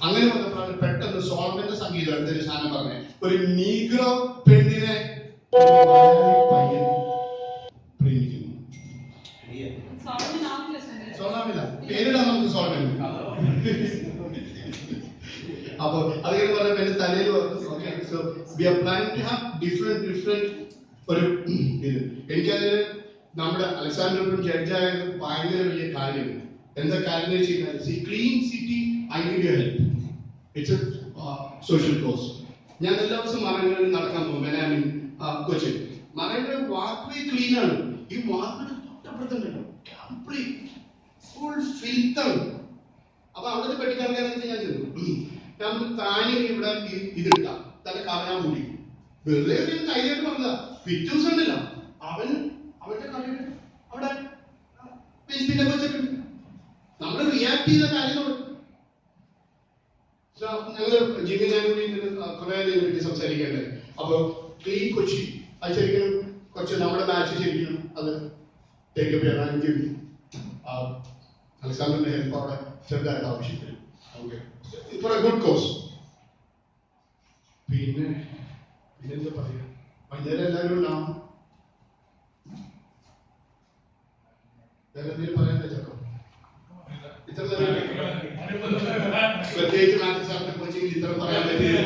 അങ്ങനെ വന്നപ്പോഴാണ് പെട്ടെന്ന് സോളമന്റെ സംഗീതം അടുത്തൊരു സാധനം പറഞ്ഞത്. ഒരു നീഗ്രോ പെണ്ണിനെ പയ്യൻ പ്രേമിക്കുന്നു. സോളമില്ല, പേരിടാൻ നമുക്ക് സോളമൻ. അപ്പൊ അതിങ്ങനെ പറഞ്ഞ തലയിൽ ഡിഫറെന്റ് ഒരു ഇത്. എനിക്കതിന് നമ്മുടെ അലക്സാണ്ടർ ജഡ്ജായത് ഭയങ്കര വലിയ കാര്യമാണ്. എന്താ കാര്യം വെച്ച് കഴിഞ്ഞാൽ clean city I need your help. It's a social cause. ഞാൻ എല്ലാ ദിവസവും മറൈനിൽ നടക്കാൻ പോകും. കൊച്ചിൻ മറൈനിലെ വാക്വേ ക്ലീൻ ആണ്. ഈ വാക്വയുടെ തൊട്ടപ്പുറത്തുണ്ടല്ലോ കംപ്ലീറ്റ് ഫുൾ ഫിൽത്താണ്. അപ്പൊ അവിടുത്തെ പെട്ടിക്കാർക്കാരെന്ന് ഞാൻ ചെന്നു. നമുക്ക് താനെ ഇവിടെ ഇതിട്ടാം തന്നെ കറങ്ങാൻ കൂടി വെറുതെ കൈയായിട്ട് പറഞ്ഞതാ. പിറ്റേ ദിവസം ഉണ്ടല്ലോ അവന്റെ കടയിൽ അവിടെ വേസ്റ്റിന്റെ വെച്ചിട്ടുണ്ട്. നമ്മൾ റിയാക്ട് ചെയ്ത കാര്യം ഞങ്ങള് ജിമ്മി ഞാൻ കൂടി കുറെ പറ്റി സംസാരിക്കണ്ടേ. അപ്പൊ ക്ലീൻ കൊച്ചി അത് ശരിക്കും കുറച്ച് നമ്മുടെ മാച്ച് ശരിക്കും അത് ടേക്കപ്പ് ചെയ്യാൻ 5 മിനിറ്റ് അലക്സാണ്ടറിന്റെ ഹെൽപ്പ് അവിടെ ചെറുതായിട്ട് ആവശ്യപ്പെടും. Okay, for a good cause. പിന്നെന്താ പറയാ, വൈകുന്നേരം എല്ലാവരും ഉണ്ടാവും. വേറെ എന്തെങ്കിലും പറയാൻ ചക്കം ഇത്ര പ്രത്യേകിച്ച് മാത്യു സാറിന്റെ കോച്ചിങ്ങിൽ ഇത്ര പറയാൻ പറ്റില്ല.